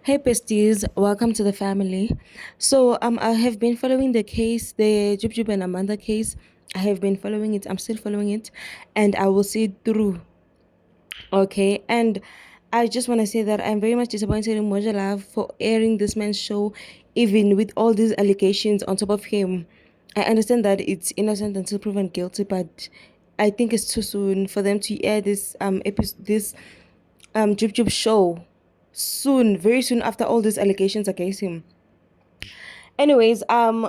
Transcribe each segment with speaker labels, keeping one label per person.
Speaker 1: Hey besties, welcome to the family. I have been following the case, the Jub Jub and Amanda case. I have been following it. I'm still following it, and I will see it through. Okay, and I just want to say that I'm very much disappointed in Moja Love for airing this man's show, even with all these allegations on top of him. I understand that it's innocent until proven guilty, but I think it's too soon for them to air this episode, this Jub Jub show soon, very soon after all these allegations against him. Anyways,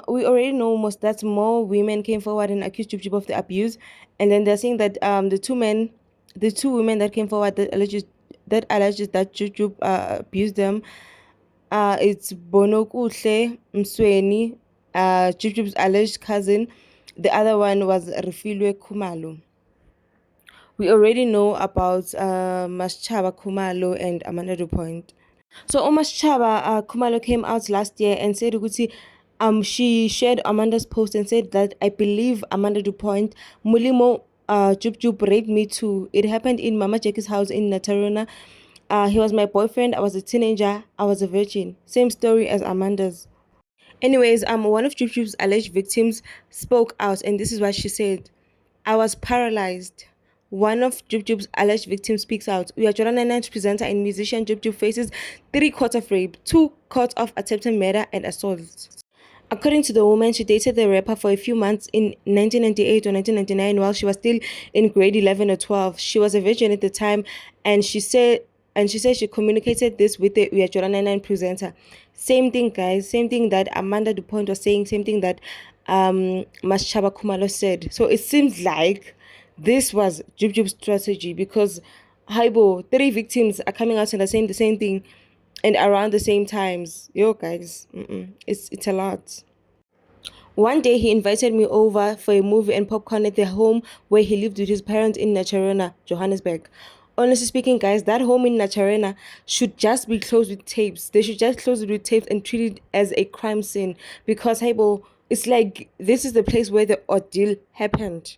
Speaker 1: we already know most that more women came forward and accused Jub Jub of the abuse, and then they're saying that the two women that came forward that alleges that Jub Jub abused them, it's Bono Kuhle Msweni, Jub Jub's alleged cousin. The other one was Refilwe Kumalo. We already know about Maschaba Kumalo and Amanda Dupoint. So Omar Chaba Kumalo came out last year and said ukuthi, she shared Amanda's post and said that I believe Amanda Dupoint Mulimo Jup Jup raped me too. It happened in Mama Jackie's house in Natarona. He was my boyfriend. I was a teenager. I was a virgin. Same story as Amanda's. Anyways, one of Jup Jup's alleged victims spoke out, and this is what she said. I was paralyzed. One of Jub Jub's alleged victims speaks out. We are Jordan Nine presenter and musician Jub Jub faces 3 counts of rape, 2 counts of attempted murder and assault. According to the woman, she dated the rapper for a few months in 1998 or 1999 while she was still in grade 11 or 12. She was a virgin at the time, and she said she communicated this with the We Are Jordan Nine presenter. Same thing, guys. Same thing that Amanda Dupont was saying. Same thing that Maschaba Kumalo said. So it seems like this was Jub Jub's strategy because Haibo, 3 victims are coming out and are saying the same thing and around the same times. Yo, guys, it's a lot. One day he invited me over for a movie and popcorn at the home where he lived with his parents in Nacharena, Johannesburg. Honestly speaking, guys, that home in Nacharena should just be closed with tapes. They should just close it with tapes and treat it as a crime scene because, hey, bo, it's like this is the place where the ordeal happened.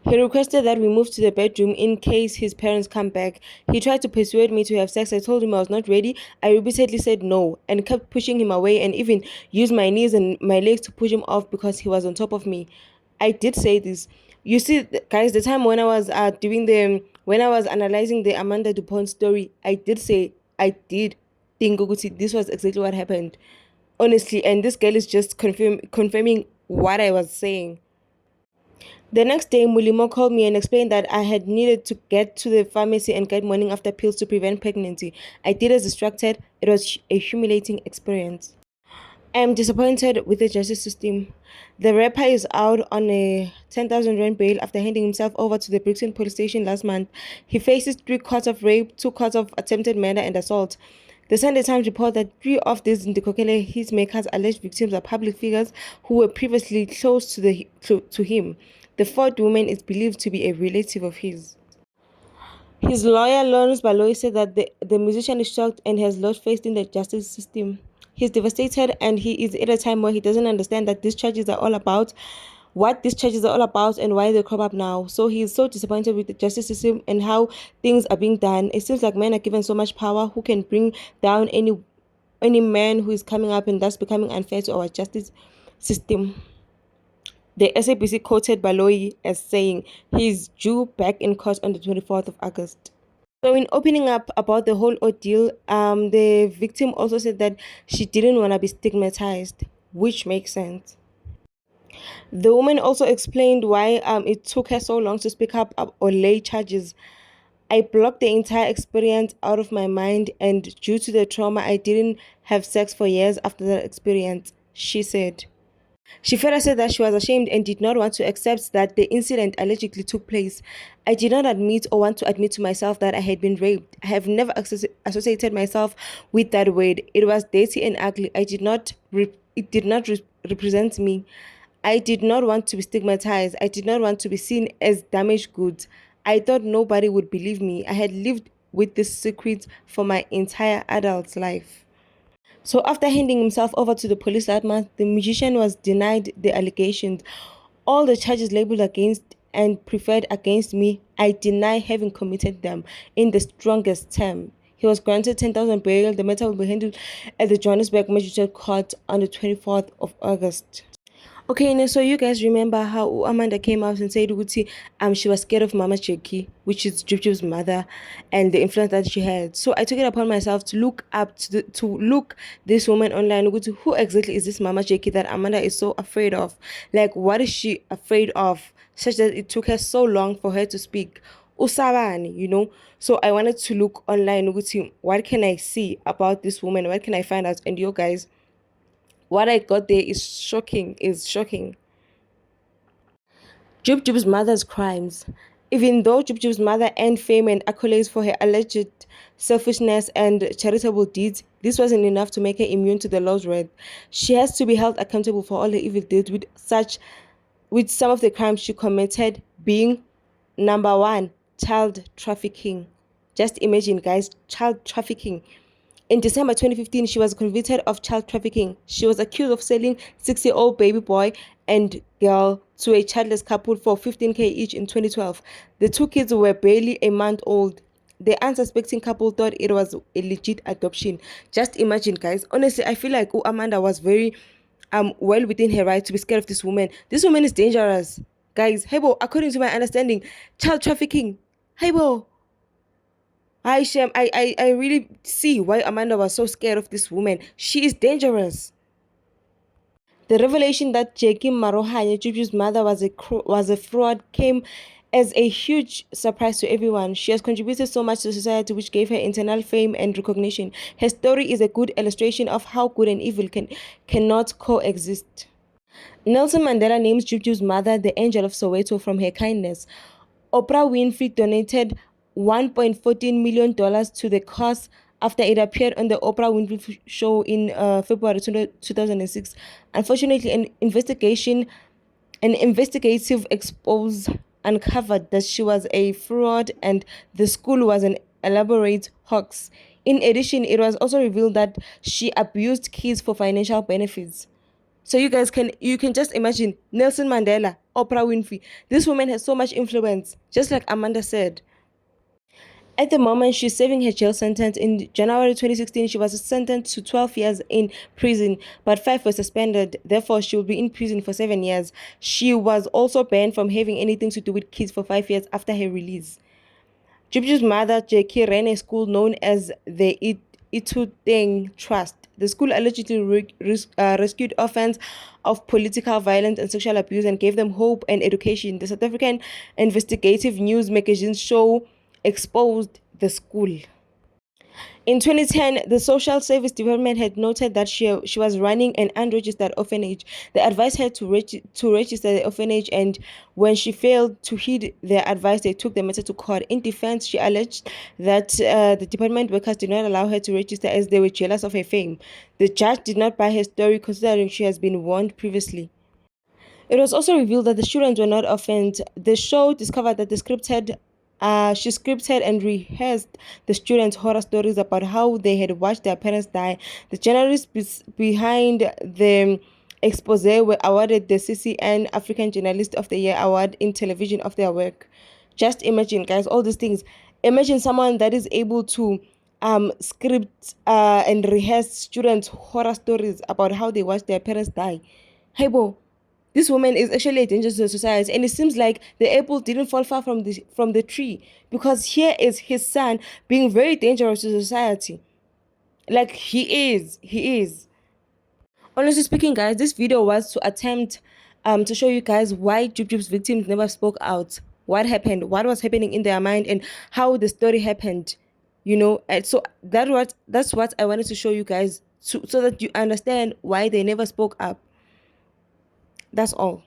Speaker 1: He requested that we move to the bedroom in case his parents come back. He tried to persuade me to have sex. I told him I was not ready. I repeatedly said no and kept pushing him away and even used my knees and my legs to push him off because he was on top of me. I did say this. You see, guys, the time when I was when I was analyzing the Amanda Dupont story, I did say I did think Guguti, this was exactly what happened. Honestly, and this girl is just confirming what I was saying. The next day, Mulimo called me and explained that I had needed to get to the pharmacy and get morning after pills to prevent pregnancy. I did as instructed. It was a humiliating experience. I am disappointed with the justice system. The rapper is out on a 10,000 rand bail after handing himself over to the Brixton police station last month. He faces 3 counts of rape, 2 counts of attempted murder and assault. The Sunday Times report that 3 of these Ndikokele hitmakers alleged victims are public figures who were previously close to him. The fourth woman is believed to be a relative of his. His lawyer, Lawrence Baloyi, said that the musician is shocked and has lost faith in the justice system. He's devastated and he is at a time where he doesn't understand that these charges are all about, what these charges are all about and why they crop up now. So he is so disappointed with the justice system and how things are being done. It seems like men are given so much power who can bring down any man who is coming up and thus becoming unfair to our justice system. The SABC quoted Baloyi as saying he is due back in court on the 24th of August. So, in opening up about the whole ordeal, the victim also said that she didn't want to be stigmatized, which makes sense. The woman also explained why it took her so long to speak up or lay charges. I blocked the entire experience out of my mind, and due to the trauma, I didn't have sex for years after that experience, she said. She further said that she was ashamed and did not want to accept that the incident allegedly took place. I did not admit or want to admit to myself that I had been raped. I have never associated myself with that word. It was dirty and ugly. It did not represent me. I did not want to be stigmatized. I did not want to be seen as damaged goods. I thought nobody would believe me. I had lived with this secret for my entire adult life. So after handing himself over to the police that month, the musician was denied the allegations. All the charges labeled against and preferred against me, I deny having committed them in the strongest term. He was granted 10,000 bail. The matter will be handled at the Johannesburg Magistrate Court on the 24th of August. Okay, and so you guys remember how Amanda came out and said, Uguti, she was scared of Mama Cheki, which is Jub's mother, and the influence that she had. So I took it upon myself to look up to look this woman online. Uguti, who exactly is this Mama Cheki that Amanda is so afraid of? Like, what is she afraid of, such that it took her so long for her to speak? Usabani, So I wanted to look online. Uguti, what can I see about this woman? What can I find out? And you guys, what I got there is shocking. Jub's mother's crimes. Even though Jub's mother earned fame and accolades for her alleged selfishness and charitable deeds, this wasn't enough to make her immune to the law's wrath. She has to be held accountable for all the evil deeds, with some of the crimes she committed being: number one, child trafficking. Just imagine, guys, child trafficking. In December 2015, she was convicted of child trafficking. She was accused of selling 6-year-old baby boy and girl to a childless couple for 15K each in 2012. The two kids were barely a month old. The unsuspecting couple thought it was a legit adoption. Just imagine, guys. Honestly, I feel like Amanda was very well within her right to be scared of this woman. This woman is dangerous. Guys, hey bo, according to my understanding, child trafficking. Hey bo, Shem, I really see why Amanda was so scared of this woman. She is dangerous. The revelation that Jackie Marohanya, Juju's mother, was a fraud came as a huge surprise to everyone. She has contributed so much to society, which gave her internal fame and recognition. Her story is a good illustration of how good and evil cannot coexist. Nelson Mandela names Juju's mother the angel of Soweto from her kindness. Oprah Winfrey donated $1.14 million to the cause after it appeared on the Oprah Winfrey Show in February 2006. Unfortunately, an investigative expose uncovered that she was a fraud and the school was an elaborate hoax. In addition, it was also revealed that she abused kids for financial benefits. So you can just imagine Nelson Mandela, Oprah Winfrey. This woman has so much influence, just like Amanda said. At the moment, she's serving her jail sentence. In January 2016, she was sentenced to 12 years in prison, but 5 were suspended. Therefore, she will be in prison for 7 years. She was also banned from having anything to do with kids for 5 years after her release. Jubju's mother, Jackie, ran a school known as the Ituteng Trust. The school allegedly rescued orphans of political violence and sexual abuse and gave them hope and education. The South African investigative news magazine show exposed the school. In 2010, the Social Service Department had noted that she was running an unregistered orphanage. They advised her to register the orphanage, and when she failed to heed their advice, they took the matter to court. In defense, she alleged that the department workers did not allow her to register as they were jealous of her fame. The judge did not buy her story, considering she has been warned previously. It was also revealed that the students were not orphaned. The show discovered that she scripted and rehearsed the students' horror stories about how they had watched their parents die. The journalists behind the expose were awarded the CCN African Journalist of the Year award in television of their work. Just imagine, guys, all these things. Imagine someone that is able to script and rehearse students' horror stories about how they watched their parents die. Hey, bo, this woman is actually a danger to the society, and it seems like the apple didn't fall far from the tree, because here is his son being very dangerous to society. Like he is. Honestly speaking, guys, this video was to attempt to show you guys why Jub's victims never spoke out. What happened? What was happening in their mind, and how the story happened. And so that's what I wanted to show you guys, so that you understand why they never spoke up. That's all.